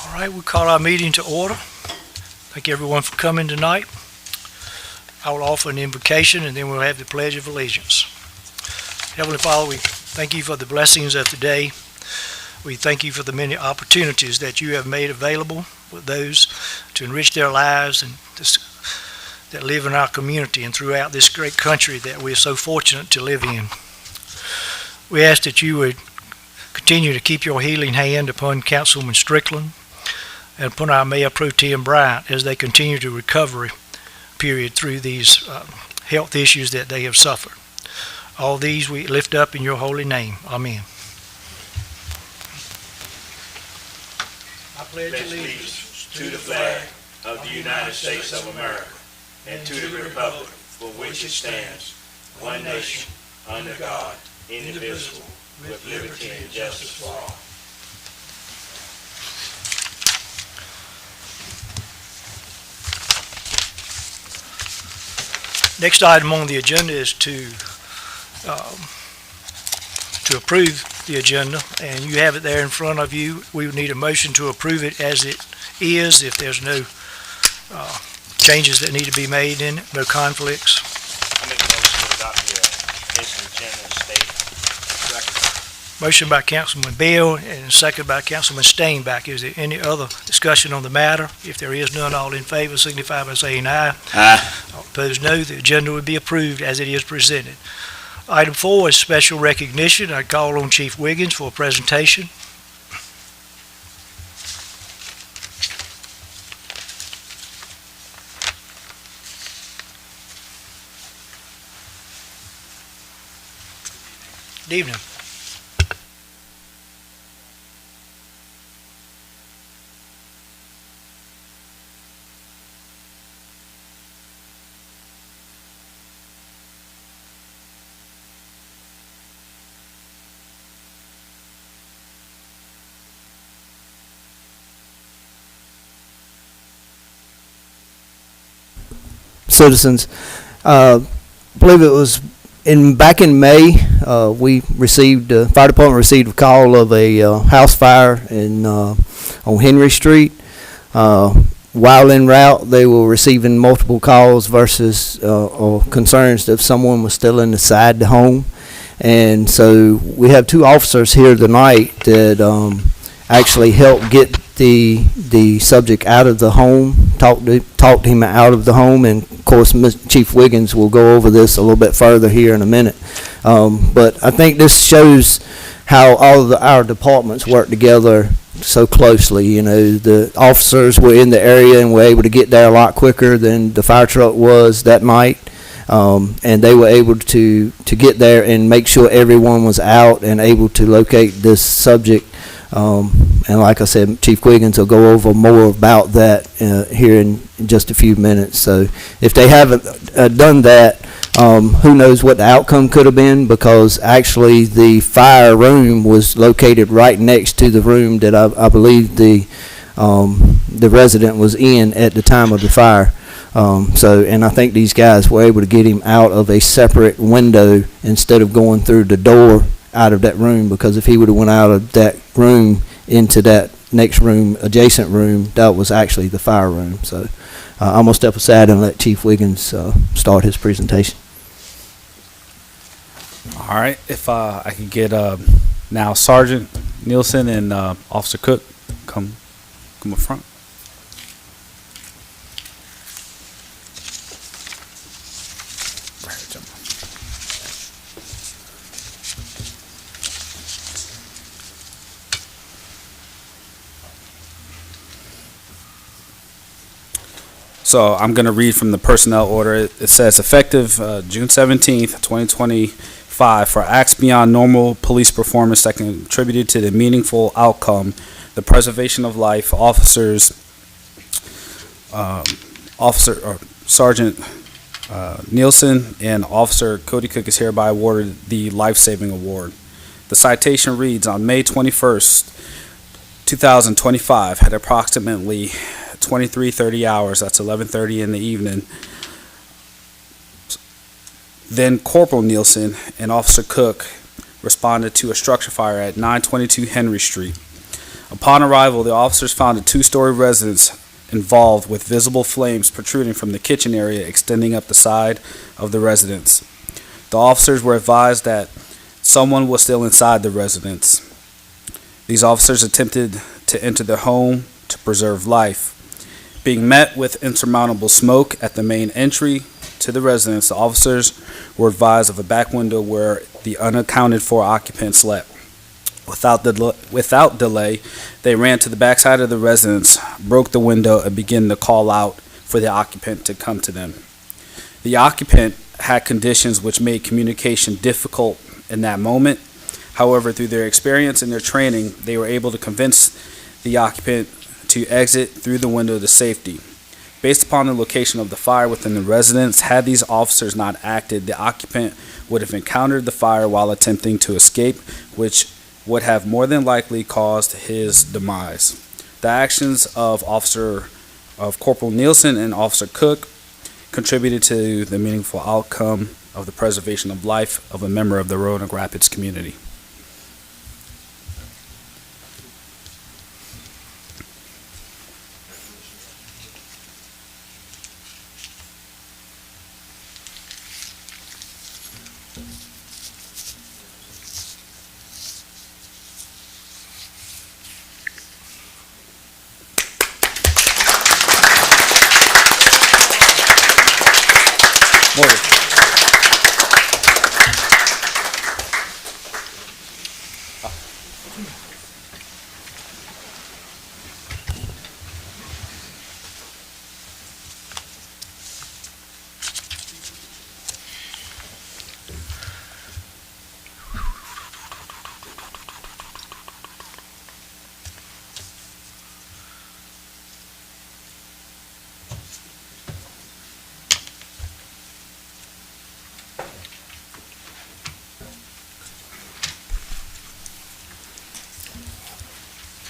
All right, we call our meeting to order. Thank everyone for coming tonight. I will offer an invocation and then we'll have the Pledge of Allegiance. Heavenly Father, we thank you for the blessings of today. We thank you for the many opportunities that you have made available for those to enrich their lives and that live in our community and throughout this great country that we are so fortunate to live in. We ask that you would continue to keep your healing hand upon Councilman Strickland and upon our Mayor Pro Tem Bryant as they continue to recovery period through these health issues that they have suffered. All these we lift up in your holy name. Amen. I pledge allegiance to the flag of the United States of America and to the republic for which it stands, one nation, under God, indivisible, with liberty and justice for all. Next item on the agenda is to approve the agenda, and you have it there in front of you. We would need a motion to approve it as it is if there's no changes that need to be made in it, no conflicts. I make a motion to adopt this agenda and state. Motion by Councilman Bell and second by Councilman Stainback. Is there any other discussion on the matter? If there is none, all in favor signify by saying aye. Aye. All opposed, no. The agenda would be approved as it is presented. Item 4 is special recognition. I call on Chief Wiggins for a presentation. Good evening. Citizens, I believe it was back in May. We received fire department received a call of a house fire on Henry Street. While en route, they were receiving multiple calls versus or concerns that someone was still inside the home, and so we have two officers here tonight that actually helped get the subject out of the home, talked him out of the home, and of course Chief Wiggins will go over this a little bit further here in a minute. But I think this shows how all of our departments work together so closely. You know, the officers were in the area and were able to get there a lot quicker than the fire truck was that night. And they were able to get there and make sure everyone was out and able to locate this subject. And like I said, Chief Wiggins will go over more about that here in just a few minutes. So if they haven't done that, who knows what the outcome could have been, because actually the fire room was located right next to the room that I believe the resident was in at the time of the fire. And I think these guys were able to get him out of a separate window instead of going through the door out of that room, because if he would have went out of that room into that next room, adjacent room, that was actually the fire room. So I'm going to step aside and let Chief Wiggins start his presentation. All right, if I could get now Sergeant Nielsen and Officer Cook come up front. So I'm going to read from the personnel order. It says, effective June 17th, 2025, for acts beyond normal police performance that contributed to the meaningful outcome, the preservation of life, Sergeant Nielsen and Officer Cody Cook is hereby awarded the Life-Saving Award. The citation reads, on May 21st, 2025, at approximately 23:30 hours, that's 11:30 in the evening, then Corporal Nielsen and Officer Cook responded to a structure fire at 922 Henry Street. Upon arrival, the officers found a two-story residence involved with visible flames protruding from the kitchen area extending up the side of the residence. The officers were advised that someone was still inside the residence. These officers attempted to enter the home to preserve life. Being met with insurmountable smoke at the main entry to the residence, the officers were advised of a back window where the unaccounted for occupant slept. Without delay, they ran to the backside of the residence, broke the window, and began to call out for the occupant to come to them. The occupant had conditions which made communication difficult in that moment. However, through their experience and their training, they were able to convince the occupant to exit through the window to safety. Based upon the location of the fire within the residence, had these officers not acted, the occupant would have encountered the fire while attempting to escape, which would have more than likely caused his demise. The actions of Corporal Nielsen and Officer Cook contributed to the meaningful outcome of the preservation of life of a member of the Roanoke Rapids community.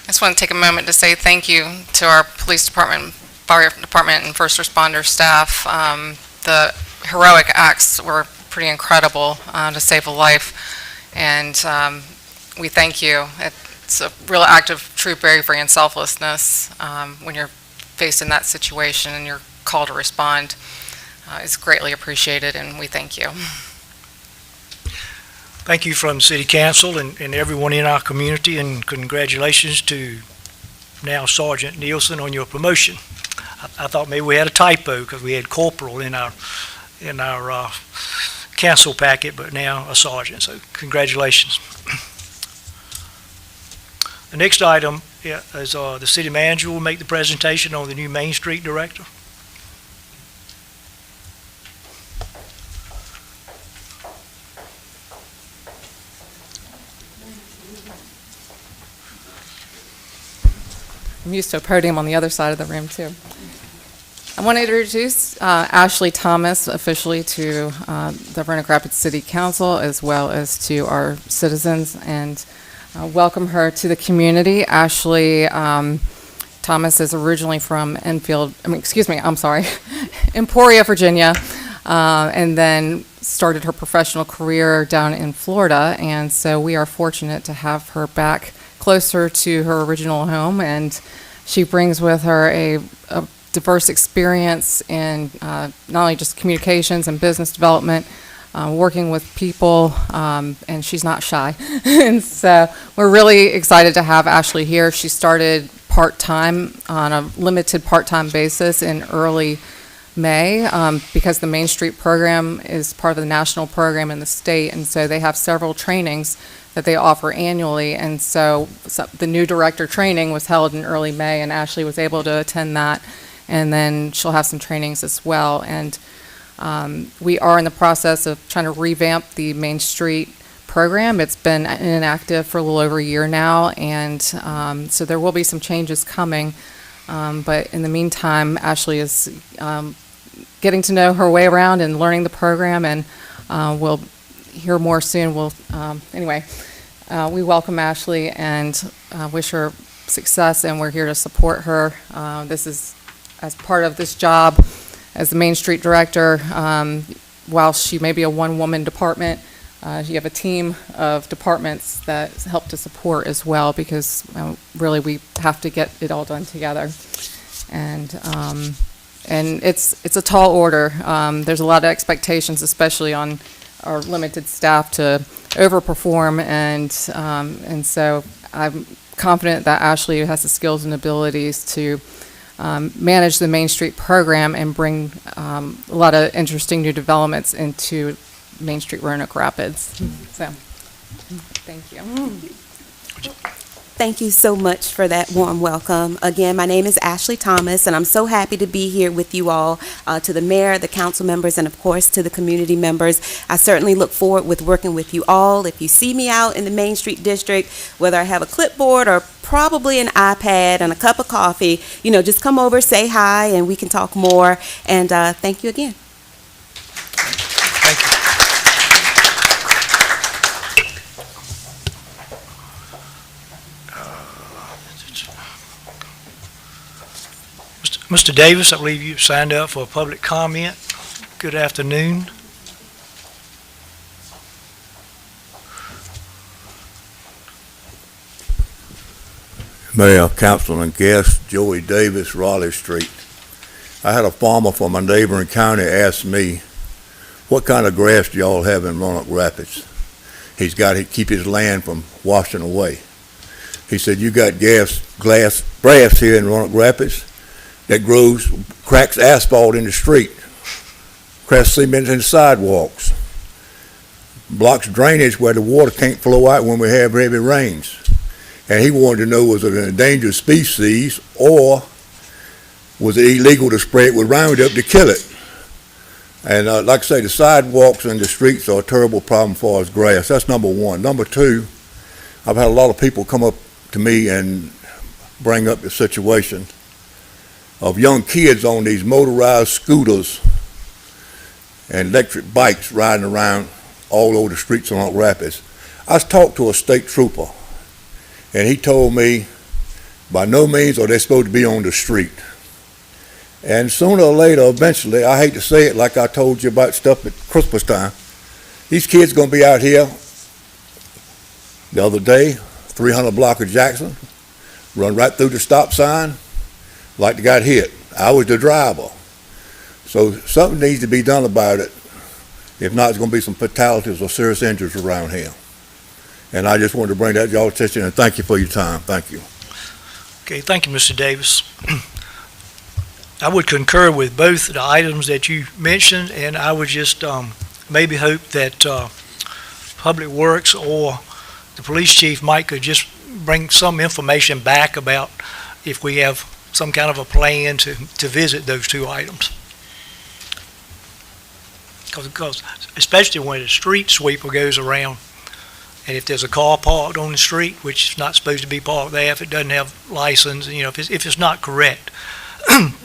I just want to take a moment to say thank you to our police department, fire department, and first responder staff. The heroic acts were pretty incredible to save a life, and we thank you. It's a real act of true bravery and selflessness when you're faced in that situation, and your call to respond is greatly appreciated, and we thank you. Thank you from City Council and everyone in our community, and congratulations to now Sergeant Nielsen on your promotion. I thought maybe we had a typo because we had corporal in our council packet, but now a sergeant, so congratulations. The next item is the city manager will make the presentation on the new Main Street director. I'm used to a podium on the other side of the room, too. I want to introduce Ashley Thomas officially to the Roanoke Rapids City Council, as well as to our citizens, and welcome her to the community. Ashley Thomas is originally from Emporia, Virginia, and then started her professional career down in Florida, and so we are fortunate to have her back closer to her original home, and she brings with her a diverse experience in not only just communications and business development, working with people, and she's not shy. And so we're really excited to have Ashley here. She started part-time on a limited part-time basis in early May because the Main Street program is part of the national program in the state, and so they have several trainings that they offer annually, and so the new director training was held in early May, and Ashley was able to attend that, and then she'll have some trainings as well. And we are in the process of trying to revamp the Main Street program. It's been inactive for a little over a year now, and so there will be some changes coming, but in the meantime, Ashley is getting to know her way around and learning the program, and we'll hear more soon. We welcome Ashley and wish her success, and we're here to support her. This is as part of this job as the Main Street director. While she may be a one-woman department, you have a team of departments that help to support as well, because really we have to get it all done together. And it's a tall order. There's a lot of expectations, especially on our limited staff, to overperform, and so I'm confident that Ashley has the skills and abilities to manage the Main Street program and bring a lot of interesting new developments into Main Street Roanoke Rapids. So, thank you. Thank you so much for that warm welcome. Again, my name is Ashley Thomas, and I'm so happy to be here with you all, to the mayor, the council members, and of course to the community members. I certainly look forward with working with you all. If you see me out in the Main Street District, whether I have a clipboard or probably an iPad and a cup of coffee, just come over, say hi, and we can talk more. And thank you again. Thank you. Mr. Davis, I believe you signed up for a public comment. Good afternoon. Mayor, council, and guests, Joey Davis, Raleigh Street. I had a farmer from a neighboring county ask me, what kind of grass do y'all have in Roanoke Rapids? He's got to keep his land from washing away. He said, you got grass here in Roanoke Rapids that cracks asphalt in the street, cracks cement in the sidewalks, blocks drainage where the water can't flow out when we have heavy rains. And he wanted to know, was it an endangered species, or was it illegal to spray it with Roundup to kill it? And like I say, the sidewalks and the streets are a terrible problem for us grass. That's number one. Number two, I've had a lot of people come up to me and bring up the situation of young kids on these motorized scooters and electric bikes riding around all over the streets of Roanoke Rapids. I talked to a state trooper, and he told me by no means are they supposed to be on the street. And sooner or later, eventually, I hate to say it like I told you about stuff at Christmas time, these kids going to be out here. The other day, 300 block of Jackson, run right through the stop sign like they got hit. I was the driver. So something needs to be done about it. If not, it's going to be some fatalities or serious injuries around here. And I just wanted to bring that to y'all's attention, and thank you for your time. Thank you. Okay, thank you, Mr. Davis. I would concur with both the items that you mentioned, and I would just maybe hope that Public Works or the police chief could just bring some information back about if we have some kind of a plan to visit those two items. Because especially when a street sweeper goes around, and if there's a car parked on the street, which is not supposed to be parked there, if it doesn't have license, if it's not correct,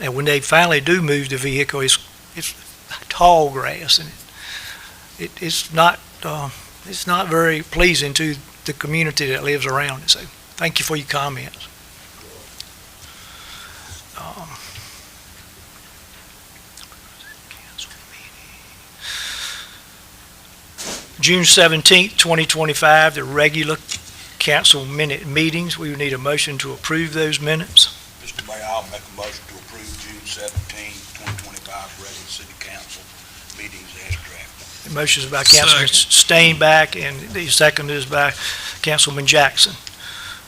and when they finally do move the vehicle, it's tall grass, and it's not very pleasing to the community that lives around it. So thank you for your comments. June 17th, 2025, the regular council minute meetings. We would need a motion to approve those minutes. Mr. Mayor, I'll make a motion to approve June 17, 2025 regular city council meetings as drafted. The motion is by Councilman Stainback, and the second is by Councilman Jackson.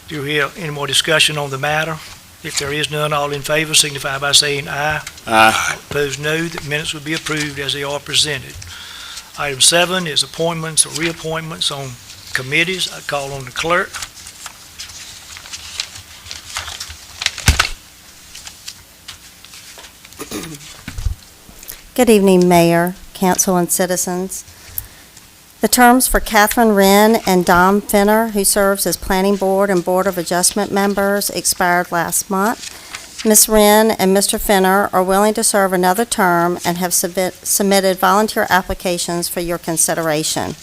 Do you hear any more discussion on the matter? If there is none, all in favor signify by saying aye. Aye. Opposed, no. The minutes will be approved as they are presented. Item 7 is appointments or reappointments on committees. I call on the clerk. Good evening, Mayor, Council, and citizens. The terms for Catherine Wren and Dom Finner, who serves as Planning Board and Board of Adjustment members, expired last month. Ms. Wren and Mr. Finner are willing to serve another term and have submitted volunteer applications for your consideration.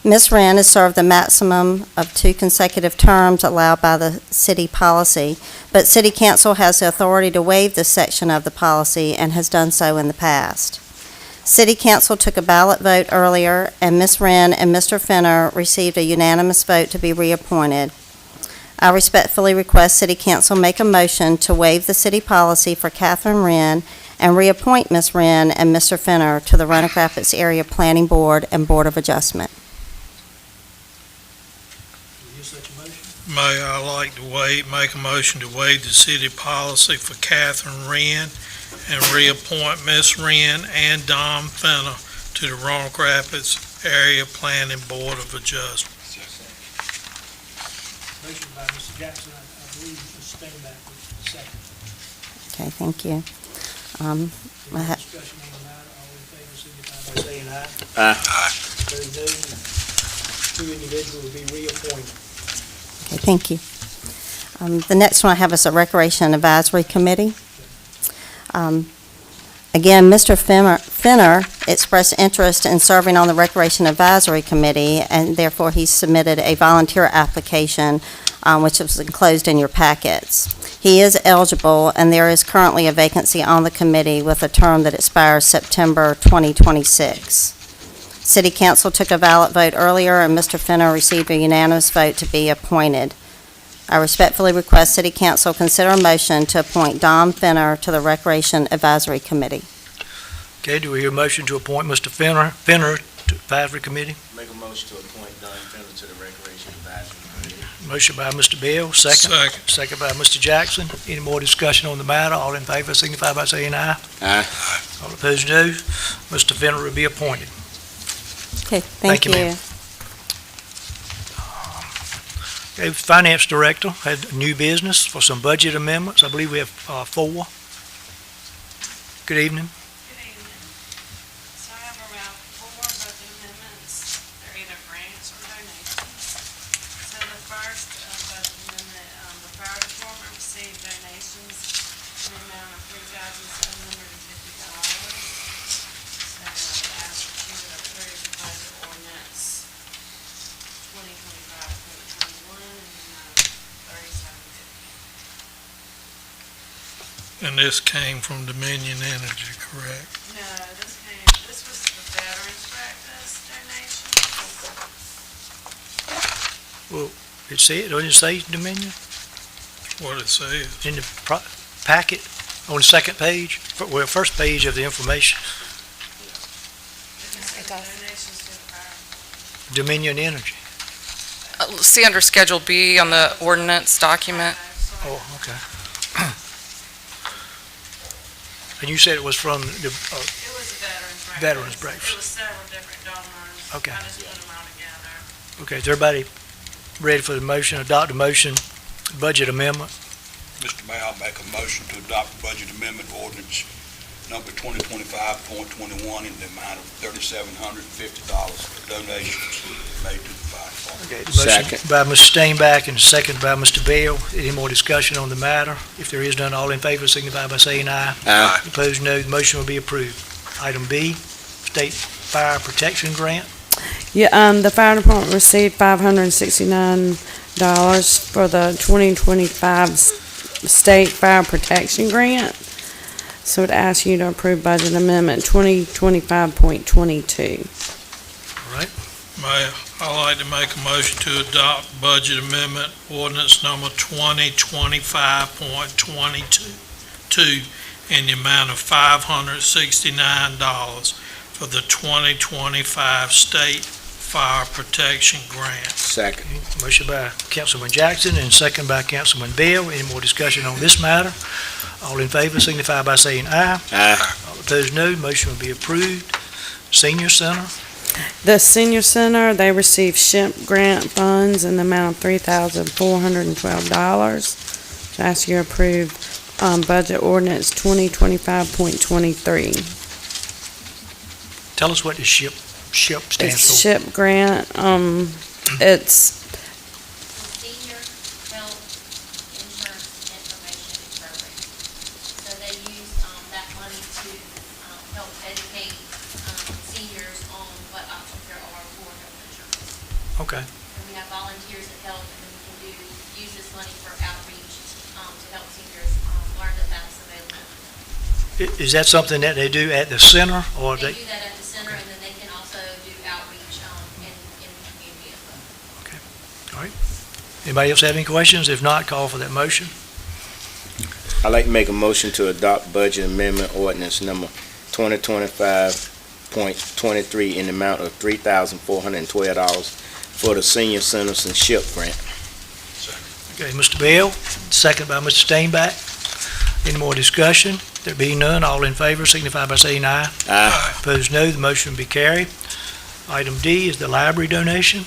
Ms. Wren has served the maximum of 2 consecutive terms allowed by the city policy, but City Council has the authority to waive this section of the policy and has done so in the past. City Council took a ballot vote earlier, and Ms. Wren and Mr. Fenner received a unanimous vote to be reappointed. I respectfully request City Council make a motion to waive the city policy for Catherine Wren and reappoint Ms. Wren and Mr. Fenner to the Roanoke Rapids Area Planning Board and Board of Adjustment. Mayor, I'd like to make a motion to waive the city policy for Catherine Wren and reappoint Miss Wren and Dom Fenner to the Roanoke Rapids Area Planning Board of Adjustment. Motion by Mr. Jackson, I believe Mr. Steinback was the second. Okay, thank you. Any I ha- discussion on the matter, all in favor, signify by saying aye. Aye. Opposed, no. Two individuals will be reappointed. Okay, thank you. The next one I have is a Recreation Advisory Committee. Again, Mr. Fenner expressed interest in serving on the Recreation Advisory Committee, and therefore he submitted a volunteer application, which was enclosed in your packets. He is eligible, and there is currently a vacancy on the committee with a term that expires September 2026. City Council took a ballot vote earlier, and Mr. Fenner received a unanimous vote to be appointed. I respectfully request City Council consider a motion to appoint Dom Fenner to the Recreation Advisory Committee. Okay, do we hear a motion to appoint Mr. Fenner to Advisory Committee? Make a motion to appoint Don Fenner to the Recreation Advisory Committee. Motion by Mr. Bell, second. Second by Mr. Jackson. Any more discussion on the matter? All in favor, signify by saying aye. Aye. All opposed, no. Mr. Fenner will be appointed. Okay, thank you, you. ma'am. Okay, Finance Director had new business for some budget amendments. I believe we have 4. Good evening. Good evening. So I have around 4 budget amendments. They're either grants or donations. So the first budget amendment, the fire department received donations in the amount of $3,750. So I ask that you would approve the budget ordinance 2025.21 in the amount of $3,750. And this came from Dominion Energy, correct? No, this was the Veterans Breakfast donation. Well, doesn't it say Dominion What it says. in the packet on the second page? First page of the information, It does. Donations to the fire. Dominion Energy. See under Schedule B on the ordinance document. Oh, okay. And you said it was from the, It was a Veterans Breakfast. Veterans Breakfast. It was several different donors. Okay. I just put them all together. okay, is everybody ready for the motion, adopt the motion, budget amendment? Mr. Mayor, I'll make a motion to adopt budget amendment ordinance number 2025.21 in the amount of $3,750 for donations made to the fire department. Okay, the motion by Mr. Steinback and second by Mr. Bell. Any more discussion on the matter? If there is none, all in favor signify by saying aye. Aye. Opposed, no. The motion will be approved. Item B, State Fire Protection Grant. Yeah, the fire department received $569 for the 2025 state fire protection grant. So it asks you to approve budget amendment 2025.22. All right, Mayor, I'd like to make a motion to adopt budget amendment ordinance number 2025.22 in the amount of $569 for the 2025 state fire protection grant. Second. motion by Councilman Jackson and second by Councilman Bell. Any more discussion on this matter? All in favor signify by saying aye. Aye. All opposed, no. Motion will be approved. Senior Center. The senior center, they received SHIP grant funds in the amount of $3,412. So I ask you to approve budget ordinance 2025.23. Tell us what the SHIP stands It's for. SHIP grant, it's Senior Health Insurance Information Program. So they use that money to help educate seniors on what options there are for health insurance. Okay. And we have volunteers that help, and then we can use this money for outreach to help seniors learn that that's available. Is that something that they do at the center, or They they? do that at the center, and then they can also do outreach in the community as well. Anybody else have any questions? If not, call for that motion. I'd like to make a motion to adopt budget amendment ordinance number 2025.23 in the amount of $3,412 for the senior citizenship grant. Okay, Mr. Bell, second by Mr. Steinbach. Any more discussion? There being none, all in favor signify by saying aye. Aye. Opposed, no. The motion will be carried. Item D is the library donation.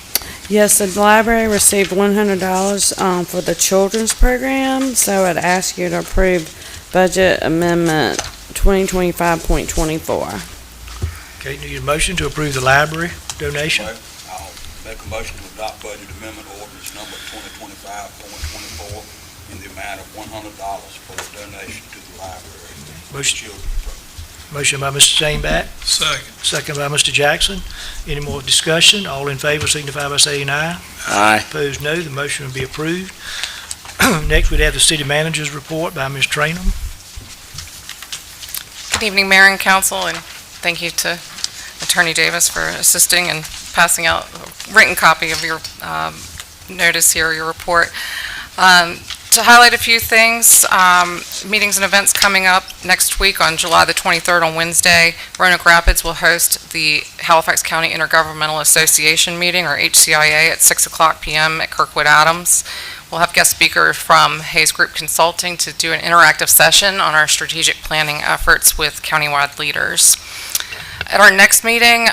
Yes, the library received $100 for the children's program, so I'd ask you to approve budget amendment 2025.24. Okay, need a motion to approve the library donation. I'll make a motion to adopt budget amendment ordinance number 2025.24 in the amount of $100 for the donation to the library. Motion, Children's program. motion by Mr. Steinbach, Second. second by Mr. Jackson. Any more discussion? All in favor signify by saying aye. Aye. Opposed, no. The motion will be approved. Next, we'd have the city manager's report by Ms. Trainum. Good evening, Mayor and Council, and thank you to Attorney Davis for assisting and passing out a written copy of your notice here, your report. To highlight a few things, meetings and events coming up next week on July the 23rd on Wednesday. Roanoke Rapids will host the Halifax County Intergovernmental Association meeting, or HCIA, at 6 o'clock p.m. at Kirkwood Adams. We'll have guest speakers from Hayes Group Consulting to do an interactive session on our strategic planning efforts with countywide leaders. At our next meeting,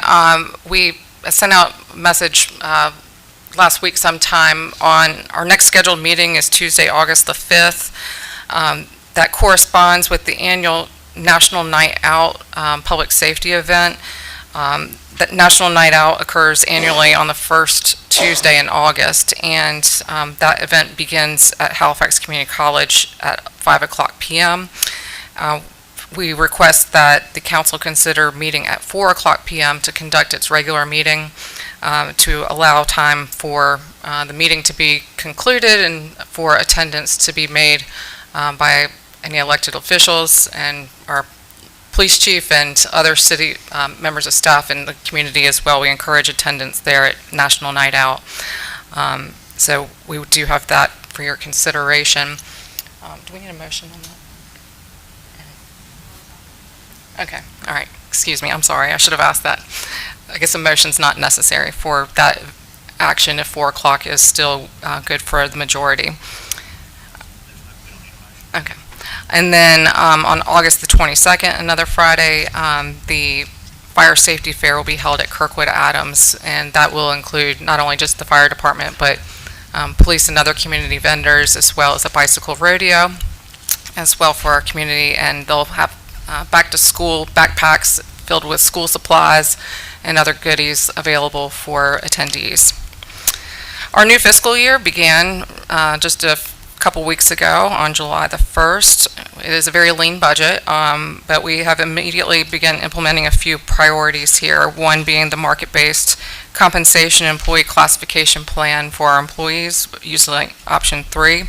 we sent out a message last week sometime on our next scheduled meeting is Tuesday, August the 5th. That corresponds with the annual National Night Out public safety event. That National Night Out occurs annually on the first Tuesday in August, and that event begins at Halifax Community College at 5 o'clock p.m. We request that the council consider meeting at 4 o'clock p.m. to conduct its regular meeting, to allow time for the meeting to be concluded and for attendance to be made by any elected officials and our police chief and other city members of staff in the community as well. We encourage attendance there at National Night Out. So we do have that for your consideration. Do we need a motion on that? Okay, all right. Excuse me, I'm sorry. I should have asked that. I guess a motion's not necessary for that action if 4 o'clock is still good for the majority. Okay. And then on August the 22nd, another Friday, the Fire Safety Fair will be held at Kirkwood Adams, and that will include not only just the fire department, but police and other community vendors, as well as a bicycle rodeo, as well for our community, and they'll have back-to-school backpacks filled with school supplies and other goodies available for attendees. Our new fiscal year began just a couple weeks ago on July the 1st. It is a very lean budget, but we have immediately begun implementing a few priorities here, one being the market-based compensation employee classification plan for our employees, using option 3.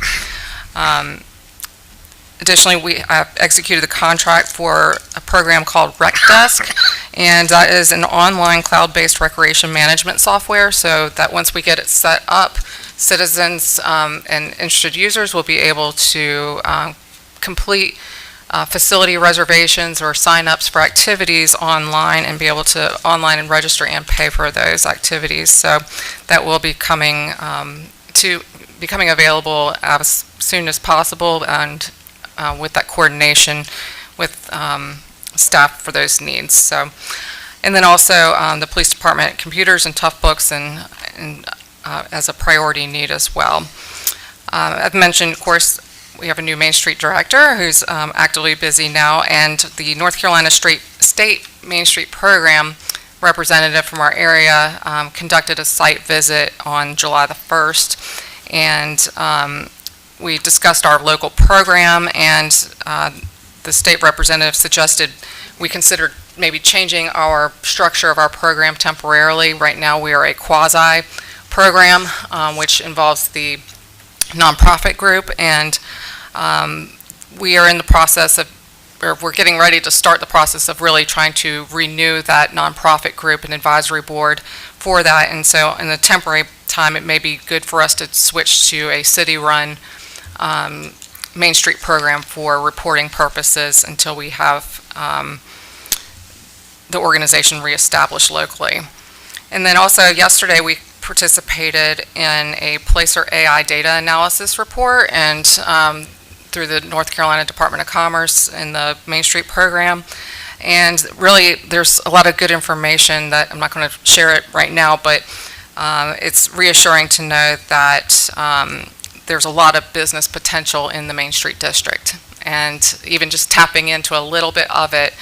Additionally, we have executed the contract for a program called Rec Desk, and that is an online cloud-based recreation management software, so that once we get it set up, citizens and interested users will be able to complete facility reservations or sign-ups for activities online and be able to online and register and pay for those activities. So that will be becoming available as soon as possible, and with that coordination with staff for those needs. So, and then also the police department computers and tough books and as a priority need as well. I've mentioned, of course, we have a new Main Street director who's actively busy now, and the North Carolina State Main Street Program representative from our area conducted a site visit on July the 1st, and we discussed our local program, and the state representative suggested we consider maybe changing our structure of our program temporarily. Right now we are a quasi program, which involves the nonprofit group, and we are in the process of we're getting ready to start the process of really trying to renew that nonprofit group and advisory board for that. And so in the temporary time, it may be good for us to switch to a city-run Main Street program for reporting purposes until we have the organization reestablished locally. And then also yesterday, we participated in a Placer AI data analysis report and through the North Carolina Department of Commerce in the Main Street program. And really, there's a lot of good information that I'm not going to share it right now, but it's reassuring to know that there's a lot of business potential in the Main Street district. And even just tapping into a little bit of it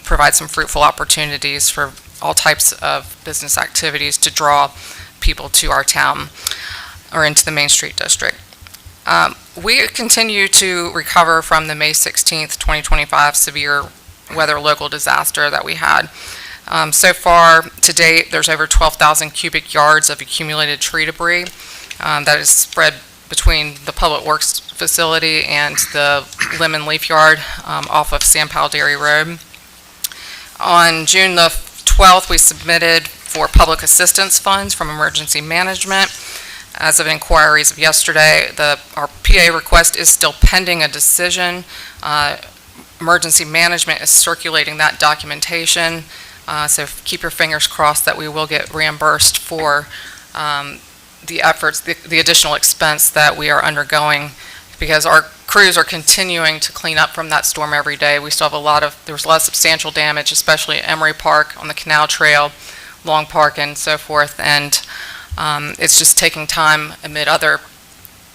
provides some fruitful opportunities for all types of business activities to draw people to our town or into the Main Street district. We continue to recover from the May 16th, 2025 severe weather local disaster that we had. So far, to date, there's over 12,000 cubic yards of accumulated tree debris that is spread between the Public Works facility and the Lemon Leaf Yard off of Sampao Dairy Road. On June the 12th, we submitted for public assistance funds from Emergency Management. As of inquiries of yesterday, our PA request is still pending a decision. Emergency Management is circulating that documentation, so keep your fingers crossed that we will get reimbursed for the efforts, the additional expense that we are undergoing, because our crews are continuing to clean up from that storm every day. We still have there was a lot of substantial damage, especially at Emery Park, on the Canal Trail, Long Park, and so forth, and it's just taking time amid other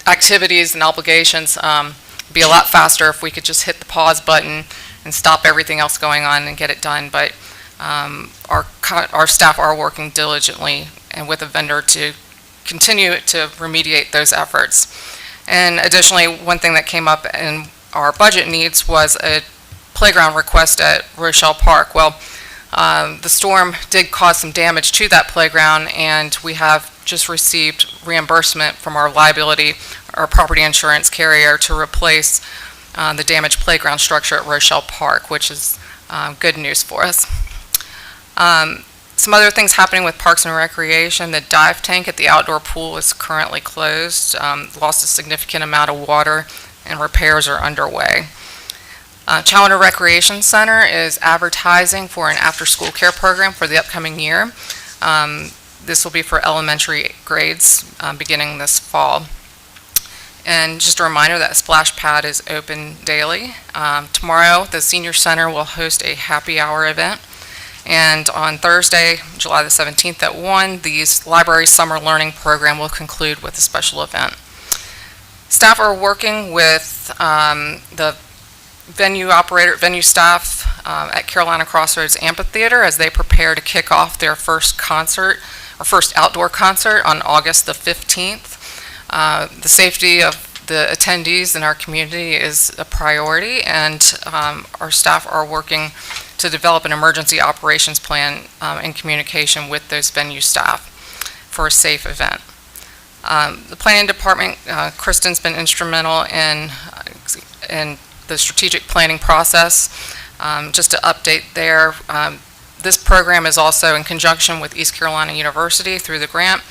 activities and obligations. It'd be a lot faster if we could just hit the pause button and stop everything else going on and get it done, but our staff are working diligently and with a vendor to continue to remediate those efforts. And additionally, one thing that came up in our budget needs was a playground request at Rochelle Park. Well, the storm did cause some damage to that playground, and we have just received reimbursement from our property insurance carrier to replace the damaged playground structure at Rochelle Park, which is good news for us. Some other things happening with Parks and Recreation. The dive tank at the outdoor pool is currently closed, lost a significant amount of water, and repairs are underway. Challenger Recreation Center is advertising for an after-school care program for the upcoming year. This will be for elementary grades beginning this fall. And just a reminder that Splash Pad is open daily. Tomorrow, the Senior Center will host a happy hour event. And on Thursday, July the 17th at 1, the Library Summer Learning Program will conclude with a special event. Staff are working with the venue staff at Carolina Crossroads Amphitheater as they prepare to kick off their first outdoor concert on August the 15th. The safety of the attendees in our community is a priority, and our staff are working to develop an emergency operations plan in communication with those venue staff for a safe event. The planning department, Kristen's been instrumental in the strategic planning process. Just to update there, this program is also in conjunction with East Carolina University through the grant.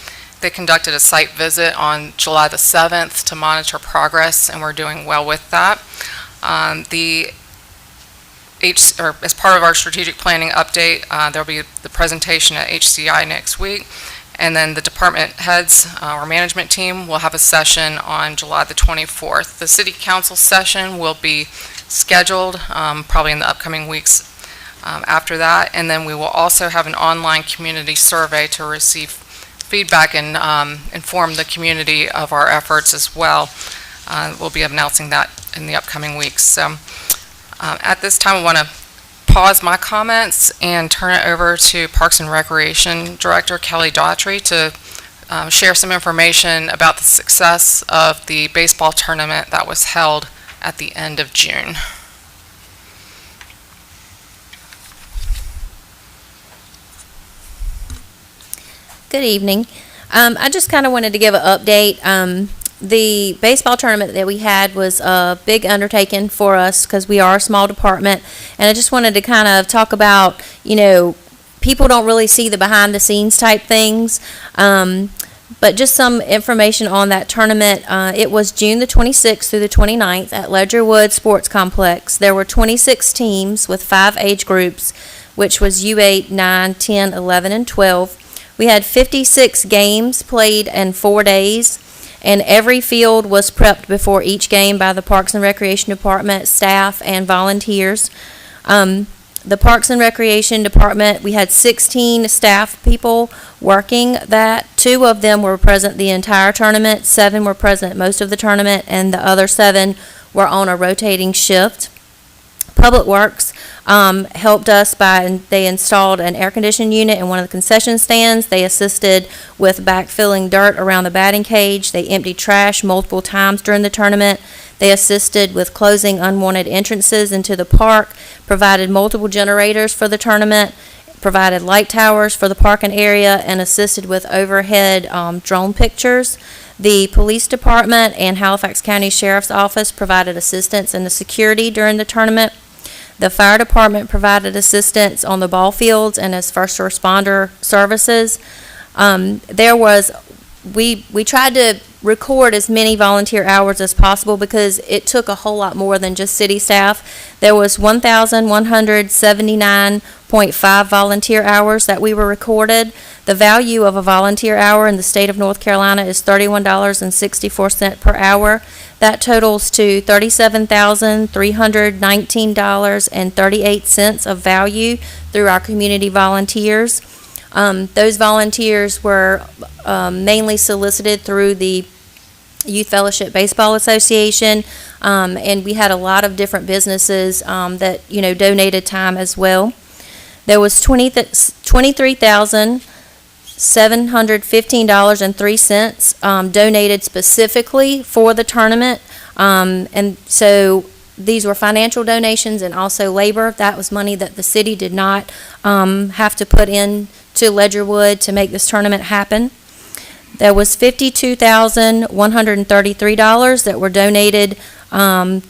They conducted a site visit on July the 7th to monitor progress, and we're doing well with that. As part of our strategic planning update, there'll be the presentation at HCI next week, and then the department heads, our management team, will have a session on July the 24th. The city council session will be scheduled probably in the upcoming weeks after that, and then we will also have an online community survey to receive feedback and inform the community of our efforts as well. We'll be announcing that in the upcoming weeks. So at this time, I want to pause my comments and turn it over to Parks and Recreation Director Kelly Daughtry to share some information about the success of the baseball tournament that was held at the end of June. Good evening. I just kind of wanted to give an update. the baseball tournament that we had was a big undertaking for us because we are a small department. And I just wanted to kind of talk about, people don't really see the behind the scenes type things. But just some information on that tournament. It was June the 26th through the 29th at Ledgerwood Sports Complex. There were 26 teams with 5 age groups, which was U8, 9, 10, 11, and 12. We had 56 games played in 4 days, and every field was prepped before each game by the Parks and Recreation Department staff and volunteers. The Parks and Recreation Department, we had 16 staff people working that. 2 of them were present the entire tournament, 7 were present most of the tournament, and the other 7 were on a rotating shift. Public Works helped us they installed an air conditioning unit in one of the concession stands. They assisted with backfilling dirt around the batting cage. They emptied trash multiple times during the tournament. They assisted with closing unwanted entrances into the park, provided multiple generators for the tournament, provided light towers for the parking area, and assisted with overhead drone pictures. The police department and Halifax County Sheriff's Office provided assistance in the security during the tournament. The fire department provided assistance on the ball fields and as first responder services. We tried to record as many volunteer hours as possible because it took a whole lot more than just city staff. There was 1,179.5 volunteer hours that we were recorded. The value of a volunteer hour in the state of North Carolina is $31.64 per hour. That totals to $37,319.38 of value through our community volunteers. Those volunteers were mainly solicited through the Youth Fellowship Baseball Association, and we had a lot of different businesses that donated time as well. There was $23,715.03 donated specifically for the tournament, and so these were financial donations and also labor. That was money that the city did not have to put in to Ledgerwood to make this tournament happen. There was $52,133 that were donated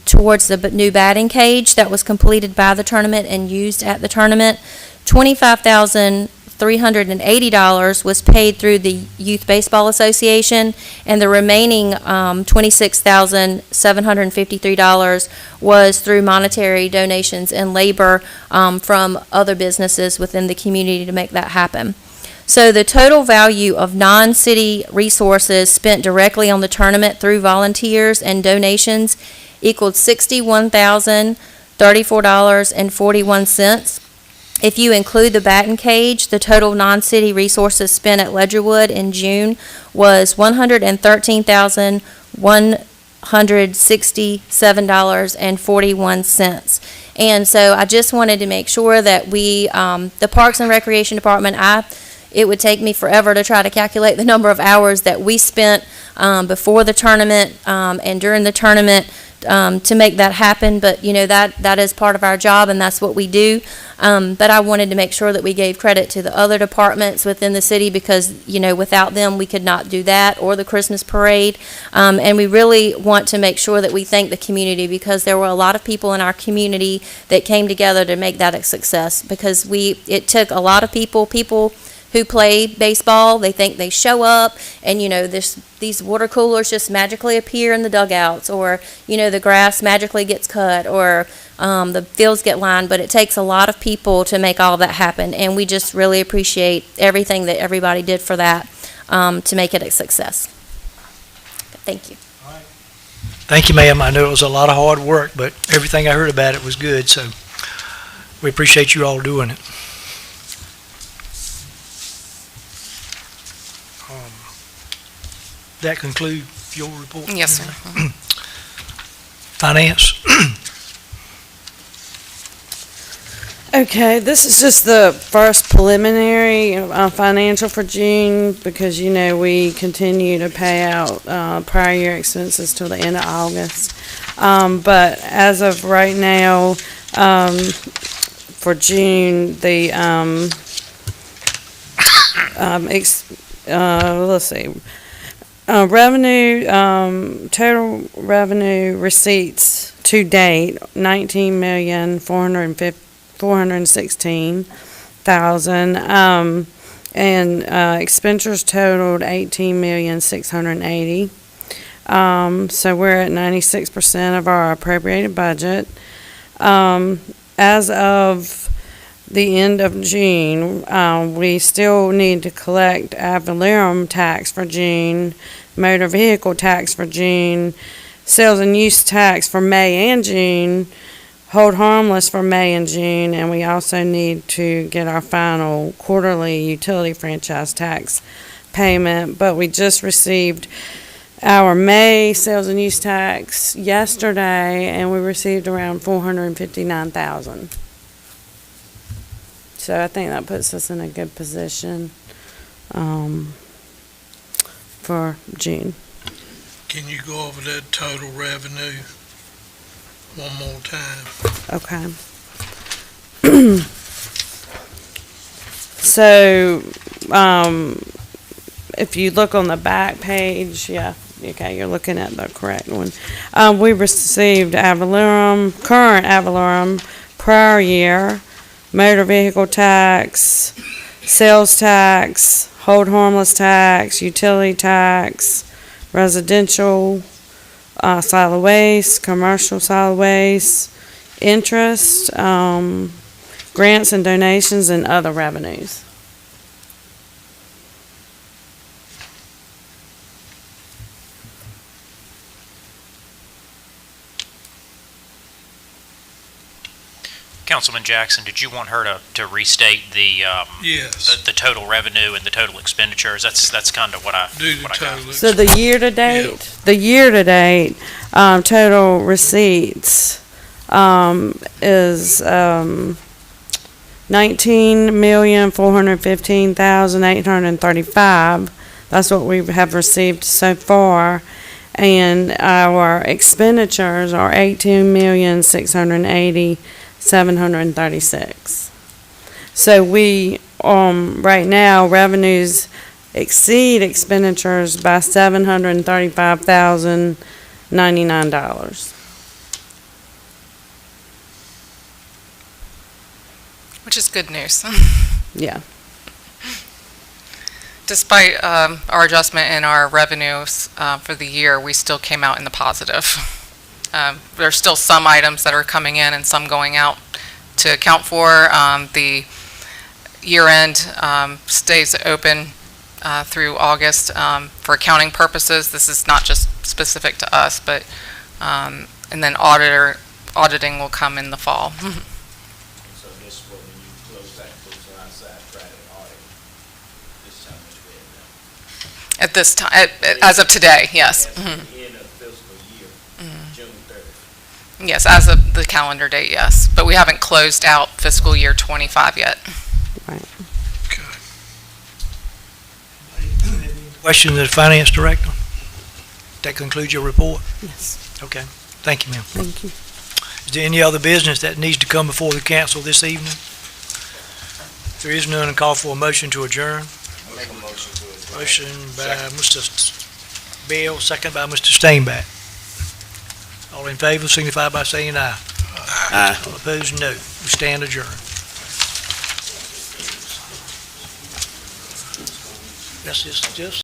towards the new batting cage that was completed by the tournament and used at the tournament. $25,380 was paid through the Youth Baseball Association, and the remaining $26,753 was through monetary donations and labor from other businesses within the community to make that happen. So the total value of non-city resources spent directly on the tournament through volunteers and donations equaled $61,034.41. If you include the batting cage, the total non-city resources spent at Ledgerwood in June was $113,167.41. And so I just wanted to make sure that we, the Parks and Recreation Department, it would take me forever to try to calculate the number of hours that we spent before the tournament and during the tournament to make that happen. But, that is part of our job, and that's what we do. But I wanted to make sure that we gave credit to the other departments within the city because, without them, we could not do that or the Christmas parade. And we really want to make sure that we thank the community because there were a lot of people in our community that came together to make that a success because it took a lot of people who play baseball. They think they show up and, these water coolers just magically appear in the dugouts or, the grass magically gets cut or the fields get lined, but it takes a lot of people to make all of that happen, and we just really appreciate everything that everybody did for that to make it a success. Thank you. Thank you, ma'am. I know it was a lot of hard work, but everything I heard about it was good, so we appreciate you all doing it. That conclude your report? Yes, sir. Finance? Okay, this is just the first preliminary financial for June because, we continue to pay out prior year expenses till the end of August. But as of right now, for June, the, let's see, Revenue, total revenue receipts to date, 19,416,000. And expenditures totaled 18,680,000. So we're at 96% of our appropriated budget. As of the end of June, we still need to collect ad valorem tax for June, motor vehicle tax for June, sales and use tax for May and June, hold harmless for May and June, and we also need to get our final quarterly utility franchise tax payment. But we just received our May sales and use tax yesterday, and we received around 459,000. So I think that puts us in a good position for June. Can you go over that total revenue one more time? Okay. So, if you look on the back page, yeah, okay, you're looking at the correct one. We received current ad valorem, prior year, motor vehicle tax, sales tax, hold harmless tax, utility tax, residential solid waste, commercial solid waste, interest, grants and donations, and other revenues. Councilman Jackson, did you want her to restate the Yes. the total revenue and the total expenditures? That's kind of what I Do the what I got. total. So the year to date, total receipts, is, 19,415,835. That's what we have received so far. And our expenditures are 18,680,736. So we, right now, revenues exceed expenditures by $735,099. Which is good news. Yeah. Despite our adjustment in our revenues for the year, we still came out in the positive. There's still some items that are coming in and some going out to account for. The year-end stays open through August for accounting purposes. This is not just specific to us, but and then auditing will come in the fall. So this, when you close that, close on outside Friday audit, this is how much we have now. At this time, as of today, yes. As of the end of fiscal year, June 30th. Yes, as of the calendar date, yes. But we haven't closed out fiscal year 25 yet. Questions of the Finance Director? That concludes your report? Yes. Okay. Thank you, ma'am. Thank you. Is there any other business that needs to come before the council this evening? If there is none, I'll call for a motion to adjourn. Make a motion to adjourn. Motion by Mr. Bell, second by Mr. Steinbeck. All in favor, signify by saying aye. Aye. All opposed, no. We stand adjourned. That's just